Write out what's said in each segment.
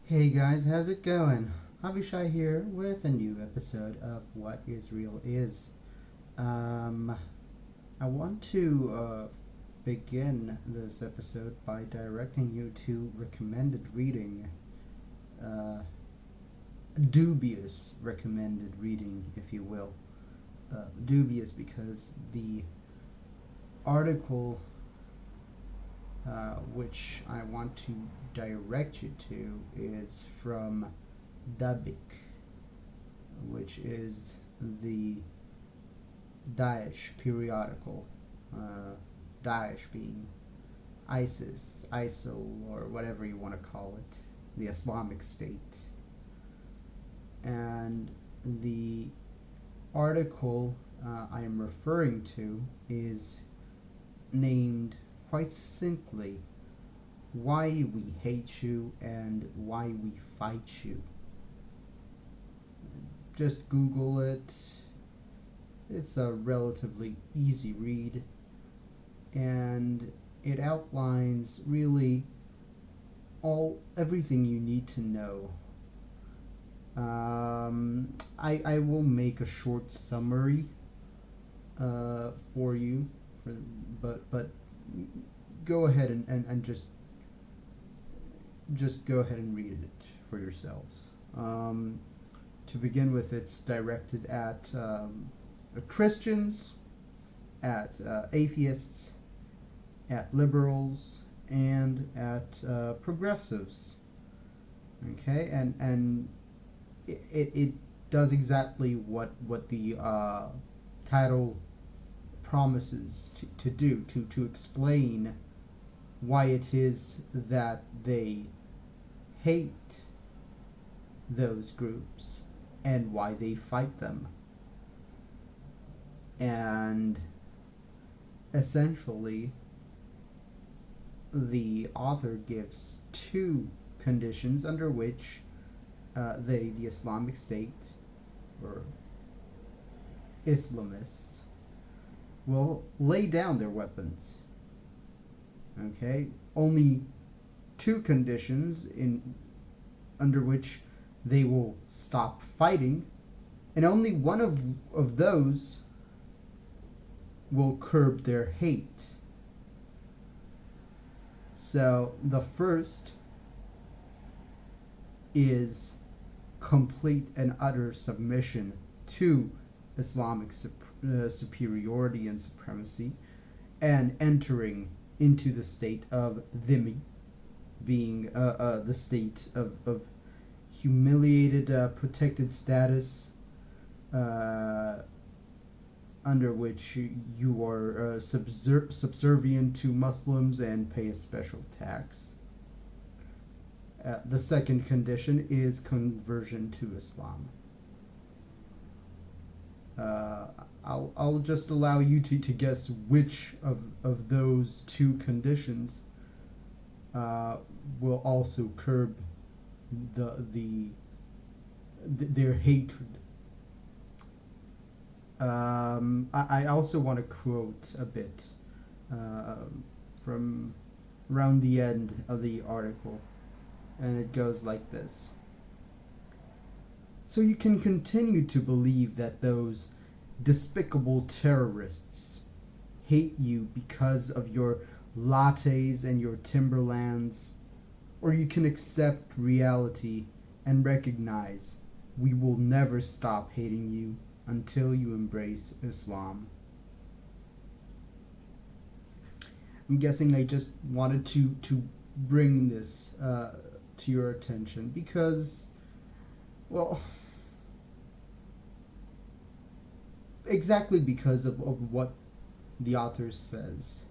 Hey guys, how's it going? Avishai here with a new episode of What Israel Is. Um, I want to begin this episode by directing you to recommended reading, uh, dubious recommended reading, if you will. Dubious because the article which I want to direct you to is from Dabik, which is the Daesh periodical. Daesh being ISIS, ISIL, or whatever you want to call it, the Islamic State. And the article I am referring to is named quite succinctly Why We Hate You and Why We Fight You. Just Google it. It's a relatively easy read, and it outlines really everything you need to know. I will make a short summary for you, but go ahead and just go ahead and read it for yourselves. To begin with, it's directed at Christians, at atheists, at liberals, and at progressives. Okay, and it does exactly what the title promises to do, to explain why it is that they hate those groups and why they fight them. And essentially, the author gives two conditions under which the Islamic State, or Islamists, will lay down their weapons. Okay, only two conditions under which they will stop fighting, and only one of those will curb their hate. So the first is complete and utter submission to Islamic superiority and supremacy, and entering into the state of dhimmi, being the state of humiliated protected status, under which you are subservient to Muslims and pay a special tax. The second condition is conversion to Islam. I'll just allow you to guess which of those two conditions will also curb their hatred. I also want to quote a bit from around the end of the article, and it goes like this. So you can continue to believe that those despicable terrorists hate you because of your lattes and your timberlands, or you can accept reality and recognize we will never stop hating you until you embrace Islam. I'm guessing I just wanted to bring this to your attention because, well, exactly because of what the author says.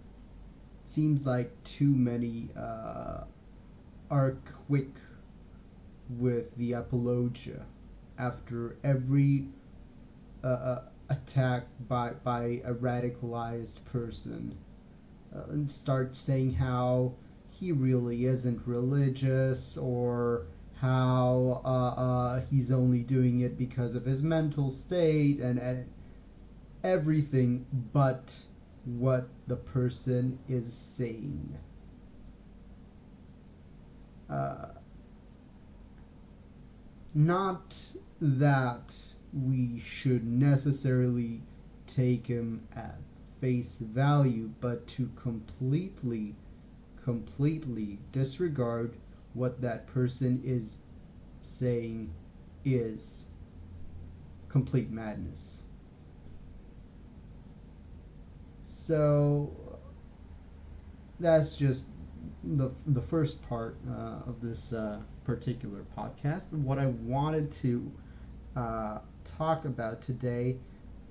It seems like too many are quick with the apologia after every attack by a radicalized person, and start saying how he really isn't religious, or how he's only doing it because of his mental state, and everything but what the person is saying. Not that we should necessarily take him at face value, but to completely disregard what that person is saying is complete madness. So that's just the first part of this particular podcast. What I wanted to talk about today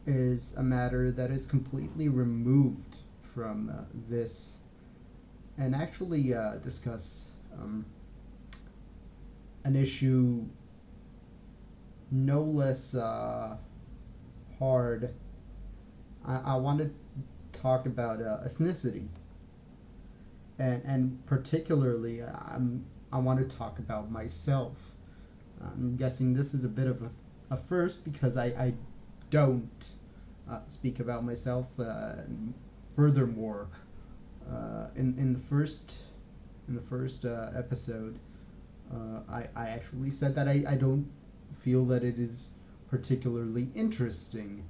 is a matter that is completely removed from this, and actually discuss an issue no less hard. I want to talk about ethnicity, and particularly I want to talk about myself. I'm guessing this is a bit of a first because I don't speak about myself. Furthermore, in the first episode, I actually said that I don't feel that it is particularly interesting.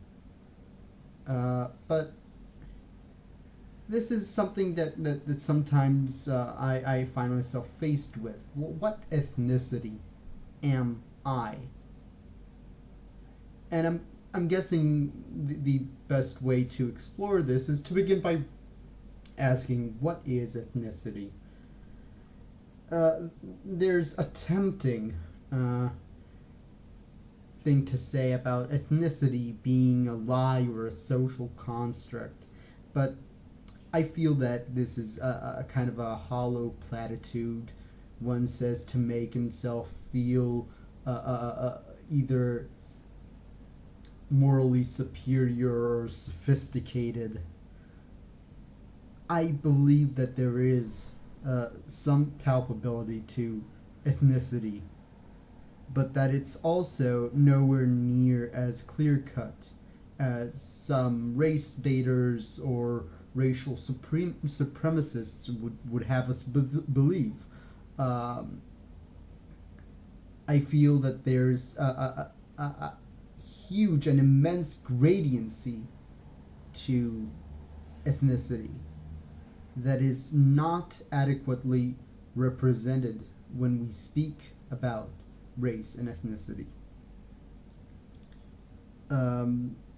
But this is something that sometimes I find myself faced with. What ethnicity am I? And I'm guessing the best way to explore this is to begin by asking, what is ethnicity? There's a tempting thing to say about ethnicity being a lie or a social construct, but I feel that this is a kind of a hollow platitude one says to make himself feel either morally superior or sophisticated. I believe that there is some palpability to ethnicity, but that it's also nowhere near as clear cut as some race baiters or racial supremacists would have us believe. I feel that there's a huge and immense gradiency to ethnicity that is not adequately represented when we speak about race and ethnicity.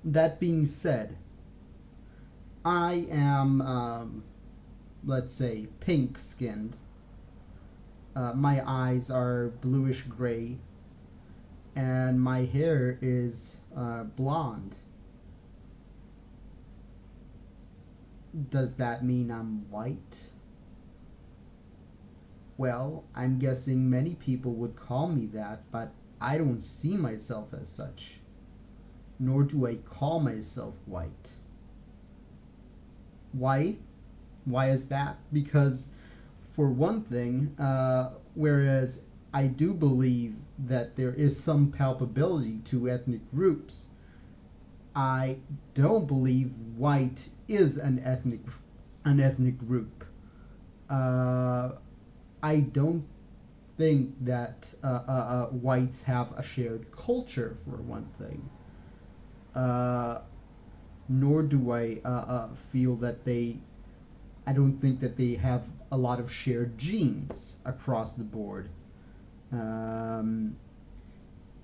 That being said, I am, let's say, pink skinned. My eyes are bluish gray, and my hair is blonde. Does that mean I'm white? Well, I'm guessing many people would call me that, but I don't see myself as such, nor do I call myself white. Why? Why is that? Because, for one thing, whereas I do believe that there is some palpability to ethnic groups, I don't believe white is an ethnic group. I don't think that whites have a shared culture, for one thing. Nor do I feel that I don't think that they have a lot of shared genes across the board.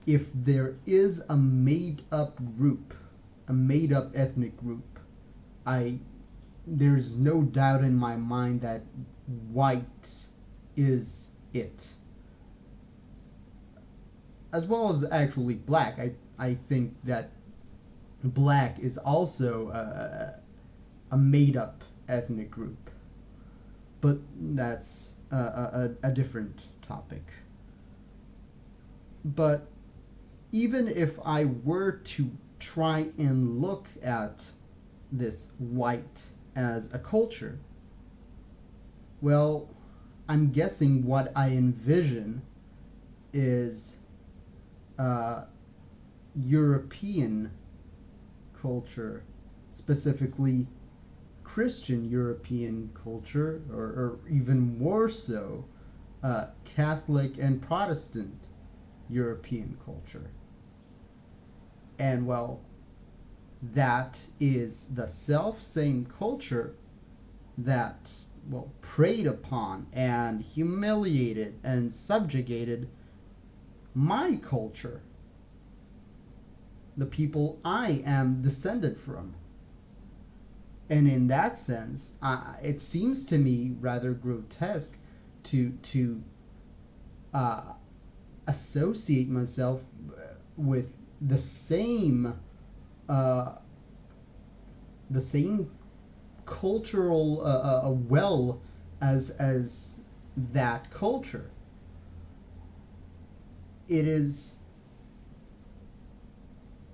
If there is a made-up group, a made-up ethnic group, there's no doubt in my mind that white is it. As well as actually black. I think that black is also a made-up ethnic group. But that's a different topic. But even if I were to try and look at this white as a culture, well, I'm guessing what I envision is European culture, specifically Christian European culture, or even more so, Catholic and Protestant European culture. And well, that is the self same culture that, well, preyed upon and humiliated and subjugated my culture, the people I am descended from. And in that sense, it seems to me rather grotesque to uh, associate myself with uh, the same cultural well as that culture. It is,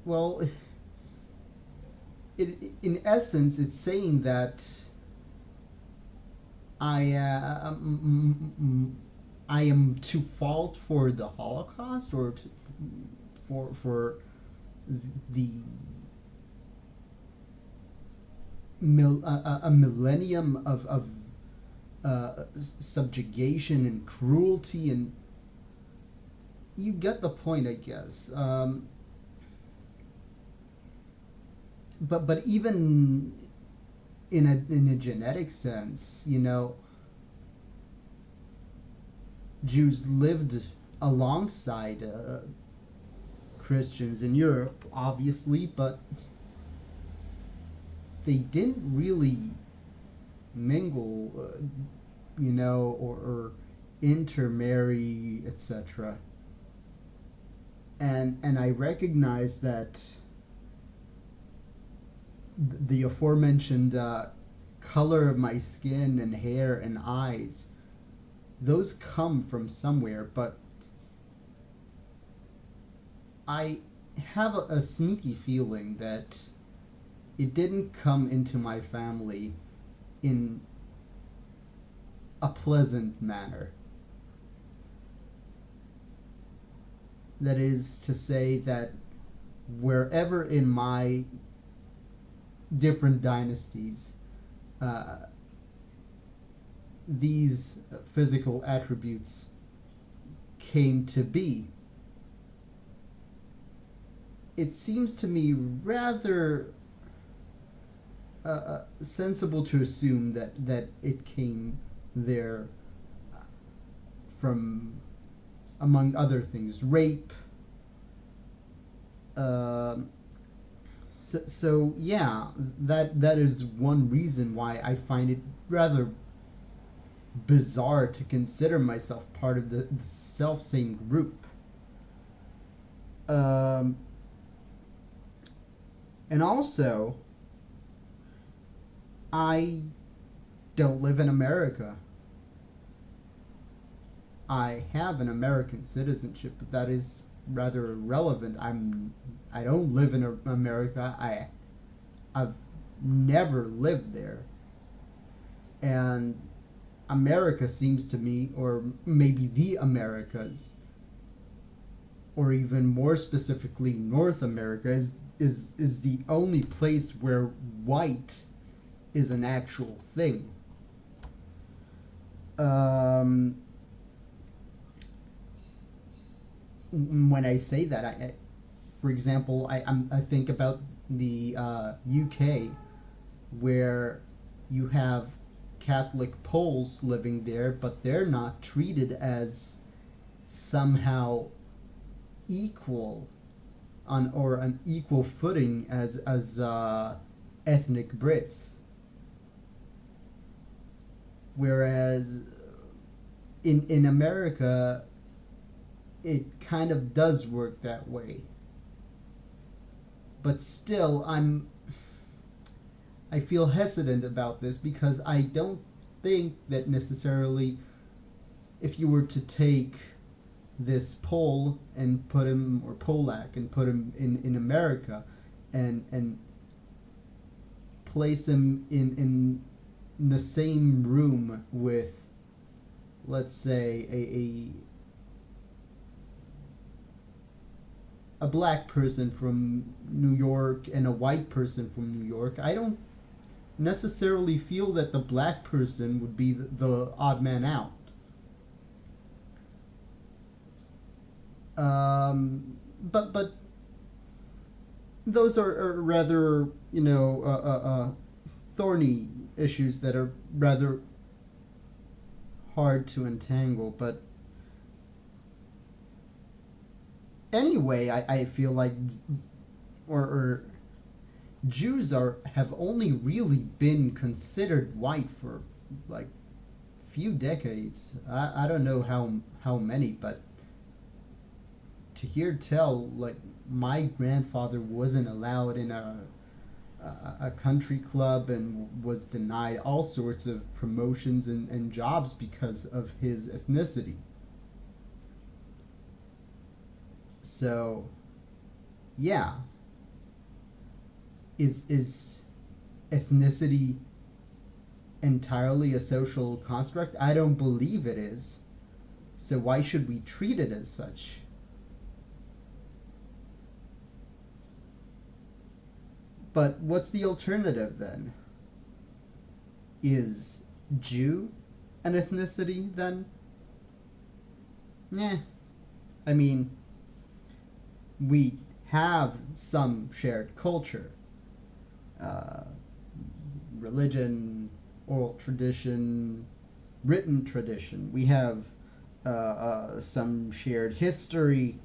well, in essence, it's saying that I uh, I am to fault for the Holocaust, or for the a millennium of subjugation and cruelty, and you get the point, I guess. But even in a genetic sense, Jews lived alongside Christians in Europe, obviously, but they didn't really mingle, or intermarry, etc. And I recognize that the aforementioned color of my skin and hair and eyes, those come from somewhere, but I have a sneaky feeling that it didn't come into my family in a pleasant manner. That is to say that wherever in my different dynasties these physical attributes came to be, it seems to me rather sensible to assume that it came there from, among other things, rape. So yeah, that is one reason why I find it rather bizarre to consider myself part of the self same group. And also, I don't live in America. I have an American citizenship, but that is rather irrelevant. I don't live in America. I've never lived there. And America seems to me, or maybe the Americas, or even more specifically North America, is the only place where white is an actual thing. When I say that, for example, I think about the UK, where you have Catholic Poles living there, but they're not treated as somehow equal or an equal footing as ethnic Brits. Whereas in America, it kind of does work that way. But still, I feel hesitant about this, because I don't think that necessarily, if you were to take this Pole and put him, or Polak, and put him in America, and place him in the same room with, let's say, a black person from New York and a white person from New York, I don't necessarily feel that the black person would be the odd man out. But those are rather, thorny issues that are rather hard to entangle. But anyway, I feel like, or Jews are have only really been considered white for like few decades. I don't know how many, but to hear tell, like, my grandfather wasn't allowed in a country club and was denied all sorts of promotions and jobs because of his ethnicity. So yeah, is ethnicity entirely a social construct? I don't believe it is. So why should we treat it as such? But what's the alternative then? Is Jew an ethnicity then? Yeah. I mean, we have some shared culture, uh, religion, oral tradition, written tradition. We have some shared history,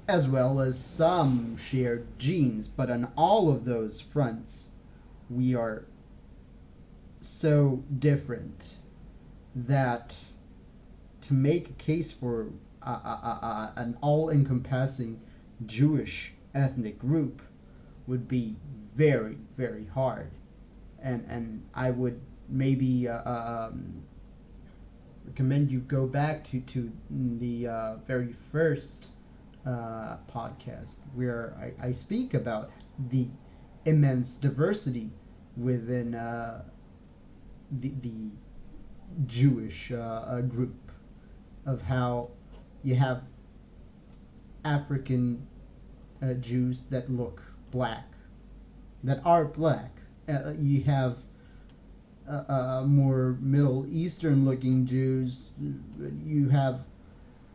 as well as some shared genes. But on all of those fronts, we are so different that to make a case for an all-encompassing Jewish ethnic group would be very, very hard. And I would maybe recommend you go back to the very first podcast where I speak about the immense diversity within the Jewish group, of how you have African Jews that look black, that are black. You have more Middle Eastern looking Jews. You have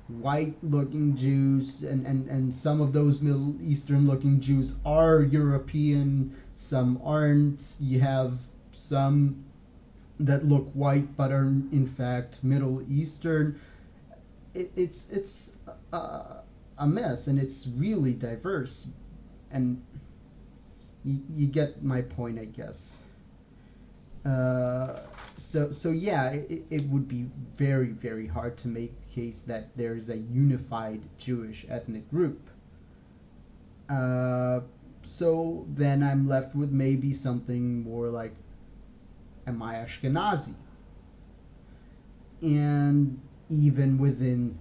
white looking Jews, and some of those Middle Eastern looking Jews are European, some aren't. You have some that look white but are in fact Middle Eastern. It's a mess, and it's really diverse, and you get my point, I guess. So yeah, it would be very, very hard to make a case that there's a unified Jewish ethnic group. So then I'm left with maybe something more like, am I Ashkenazi? And even within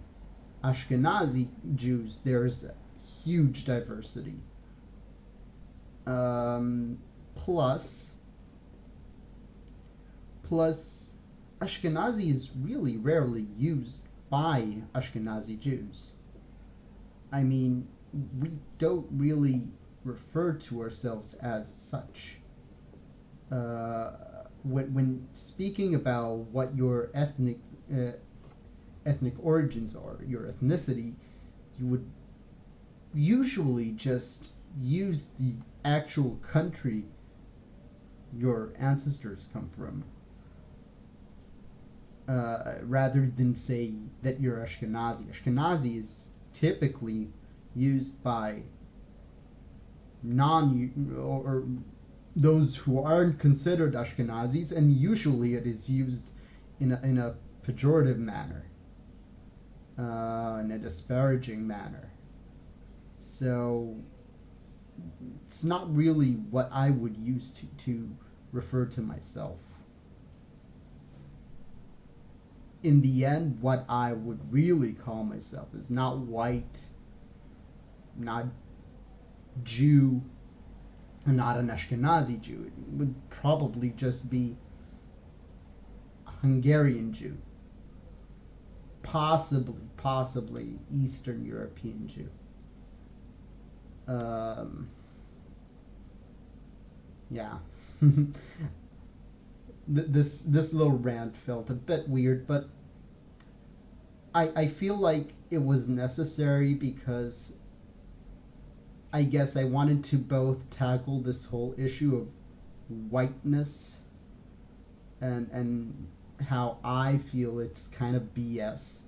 Ashkenazi Jews, there's huge diversity. Plus, Ashkenazi is really rarely used by Ashkenazi Jews. I mean, we don't really refer to ourselves as such. When speaking about what your ethnic origins are, your ethnicity, you would usually just use the actual country your ancestors come from, rather than say that you're Ashkenazi. Ashkenazi is typically used by or those who aren't considered Ashkenazis, and usually it is used in a pejorative manner, in a disparaging manner. So it's not really what I would use to refer to myself. In the end, what I would really call myself is not white, not Jew, and not an Ashkenazi Jew. It would probably just be a Hungarian Jew, possibly Eastern European Jew. Yeah. This little rant felt a bit weird, but I feel like it was necessary because I guess I wanted to both tackle this whole issue of whiteness and how I feel it's kind of BS,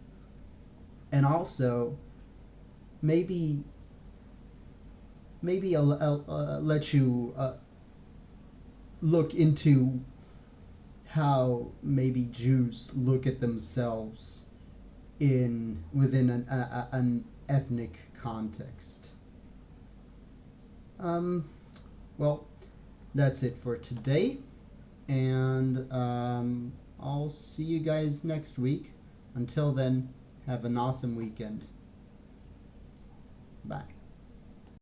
and also maybe I'll let you look into how maybe Jews look at themselves in within an ethnic context. Well, that's it for today, and I'll see you guys next week. Until then, have an awesome weekend. Bye.